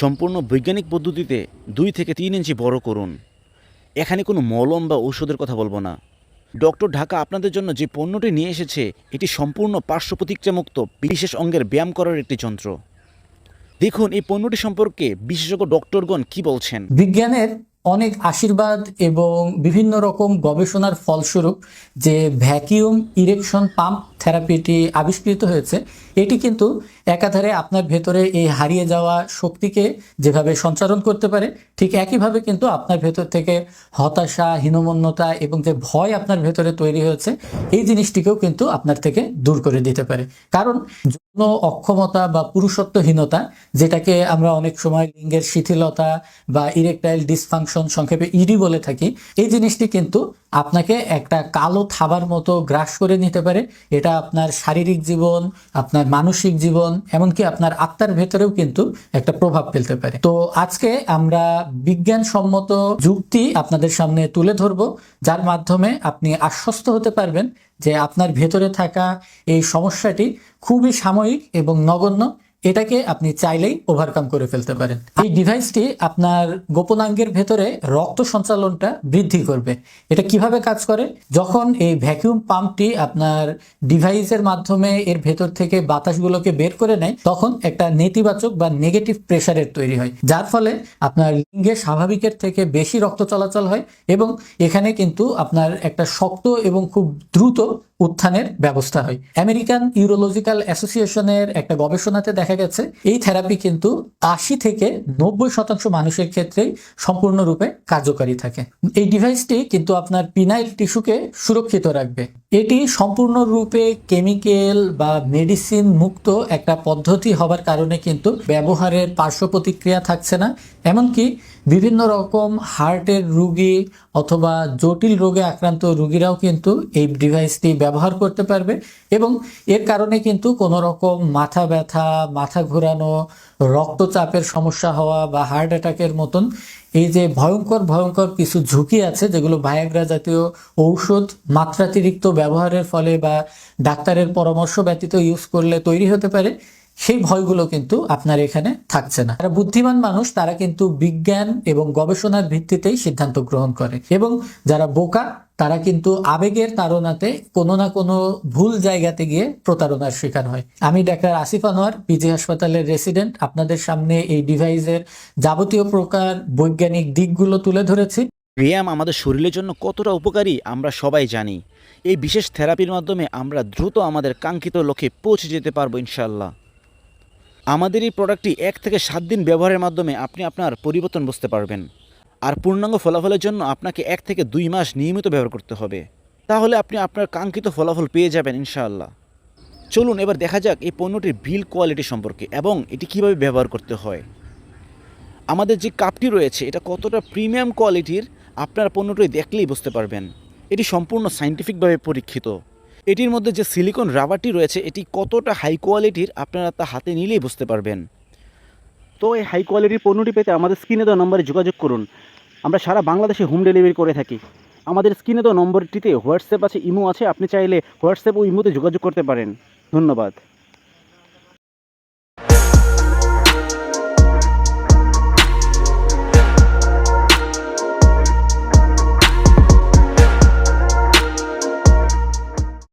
সম্পূর্ণ বৈজ্ঞানিক পদ্ধতিতে 2 থেকে 3 ইঞ্চি বড় করুন। এখানে কোনো মলম বা ঔষধের কথা বলবো না। ডক্টর ঢাকা আপনাদের জন্য যে পণ্যটি নিয়ে এসেছে এটি সম্পূর্ণ পার্শ্ব প্রতিক্রিয়ামুক্ত বিশেষ অঙ্গের ব্যায়াম করার একটি যন্ত্র। দেখুন এই পণ্যটি সম্পর্কে বিশেষজ্ঞ ডক্টরগণ কি বলছেন। বিজ্ঞানের অনেক আশীর্বাদ এবং বিভিন্ন রকম গবেষণার ফলস্বরূপ যে ভ্যাকিউম ইরেকশন পাম্প থেরাপিটি আবিষ্কৃত হয়েছে, এটি কিন্তু একাধারে আপনার ভেতরে এই হারিয়ে যাওয়া শক্তিকে যেভাবে সঞ্চারণ করতে পারে, ঠিক একইভাবে কিন্তু আপনার ভেতর থেকে হতাশা, হীনমন্যতা এবং যে ভয় আপনার ভেতরে তৈরি হয়েছে এই জিনিসটিকেও কিন্তু আপনার থেকে দূর করে দিতে পারে। কারণ যৌন অক্ষমতা বা পুরুষত্বহীনতা, যেটাকে আমরা অনেক সময় লিঙ্গের শিথিলতা বা ইরেকটাইল ডিসফাংশন, সংক্ষেপে ইডি বলে থাকি, এই জিনিসটি কিন্তু আপনাকে একটা কালো থাবার মতো গ্রাস করে নিতে পারে। এটা আপনার শারীরিক জীবন, আপনার মানসিক জীবন, এমনকি আপনার আত্মার ভেতরেও কিন্তু একটা প্রভাব ফেলতে পারে। তো আজকে আমরা বিজ্ঞানসম্মত যুক্তি আপনাদের সামনে তুলে ধরবো, যার মাধ্যমে আপনি আশ্বস্ত হতে পারবেন যে আপনার ভেতরে থাকা এই সমস্যাটি খুবই সাময়িক এবং নগণ্য। এটাকে আপনি চাইলেই ওভারকাম করে ফেলতে পারেন। এই ডিভাইসটি আপনার গোপনাঙ্গের ভেতরে রক্ত সঞ্চালনটা বৃদ্ধি করবে। এটা কিভাবে কাজ করে? যখন এই ভ্যাকুয়াম পাম্পটি আপনার ডিভাইসের মাধ্যমে এর ভেতর থেকে বাতাসগুলোকে বের করে নেয়, তখন একটা নেতিবাচক বা নেগেটিভ প্রেসারের তৈরি হয়, যার ফলে আপনার লিঙ্গে স্বাভাবিকের থেকে বেশি রক্ত চলাচল হয় এবং এখানে কিন্তু আপনার একটা শক্ত এবং খুব দ্রুত উত্থানের ব্যবস্থা হয়। আমেরিকান ইউরোলজিক্যাল অ্যাসোসিয়েশনের একটা গবেষণাতে দেখা গেছে এই থেরাপি কিন্তু 80 থেকে 90% মানুষের ক্ষেত্রেই সম্পূর্ণরূপে কার্যকারী থাকে। এই ডিভাইসটি কিন্তু আপনার পিনাইল টিস্যুকে সুরক্ষিত রাখবে। এটি সম্পূর্ণরূপে কেমিক্যাল বা মেডিসিন মুক্ত একটা পদ্ধতি হবার কারণে কিন্তু ব্যবহারের পার্শ্ব প্রতিক্রিয়া থাকছে না। এমনকি বিভিন্ন রকম হার্টের রোগী অথবা জটিল রোগে আক্রান্ত রোগীরাও কিন্তু এই ডিভাইসটি ব্যবহার করতে পারবে এবং এর কারণে কিন্তু কোনো রকম মাথা ব্যথা, মাথা ঘোরানো, রক্তচাপের সমস্যা হওয়া বা হার্ট অ্যাটাকের মতন এই যে ভয়ঙ্কর ভয়ঙ্কর কিছু ঝুঁকি আছে, যেগুলো ভায়াগ্রা জাতীয় ঔষধ মাত্রাতিরিক্ত ব্যবহারের ফলে বা ডাক্তারের পরামর্শ ব্যতীত ইউজ করলে তৈরি হতে পারে, সেই ভয়গুলো কিন্তু আপনার এখানে থাকছে না। যারা বুদ্ধিমান মানুষ তারা কিন্তু বিজ্ঞান এবং গবেষণার ভিত্তিতেই সিদ্ধান্ত গ্রহণ করে এবং যারা বোকা তারা কিন্তু আবেগের তাড়নাতে কোনো না কোনো ভুল জায়গাতে গিয়ে প্রতারণার শিকার হয়। আমি ডাক্তার আসিফ আনোয়ার, পিজি হাসপাতালের রেসিডেন্ট, আপনাদের সামনে এই ডিভাইসের যাবতীয় প্রকার বৈজ্ঞানিক দিকগুলো তুলে ধরেছি। ব্যায়াম আমাদের শরীরের জন্য কতটা উপকারী আমরা সবাই জানি। এই বিশেষ থেরাপির মাধ্যমে আমরা দ্রুত আমাদের কাঙ্ক্ষিত লক্ষ্যে পৌঁছে যেতে পারবো ইনশাআল্লাহ। আমাদের এই প্রোডাক্টটি 1 থেকে 7 দিন ব্যবহারের মাধ্যমে আপনি আপনার পরিবর্তন বুঝতে পারবেন। আর পূর্ণাঙ্গ ফলাফলের জন্য আপনাকে 1 থেকে 2 মাস নিয়মিত ব্যবহার করতে হবে। তাহলে আপনি আপনার কাঙ্ক্ষিত ফলাফল পেয়ে যাবেন ইনশাআল্লাহ। চলুন এবার দেখা যাক এই পণ্যটির বিল কোয়ালিটি সম্পর্কে এবং এটি কিভাবে ব্যবহার করতে হয়। আমাদের যে কাপটি রয়েছে এটা কতটা প্রিমিয়াম কোয়ালিটির আপনার পণ্যটি দেখলেই বুঝতে পারবেন। এটি সম্পূর্ণ সায়েন্টিফিকভাবে পরীক্ষিত। এটির মধ্যে যে সিলিকন রাবারটি রয়েছে এটি কতটা হাই কোয়ালিটির আপনারা তা হাতে নিলেই বুঝতে পারবেন। তো এই হাই কোয়ালিটির পণ্যটি পেতে আমাদের স্ক্রিনে দেওয়া নম্বরে যোগাযোগ করুন। আমরা সারা বাংলাদেশে হোম ডেলিভারি করে থাকি। আমাদের স্ক্রিনে দেওয়া নম্বরটিতে হোয়াটসঅ্যাপ আছে, ইমো আছে, আপনি চাইলে হোয়াটসঅ্যাপ ও ইমোতে যোগাযোগ করতে পারেন। ধন্যবাদ।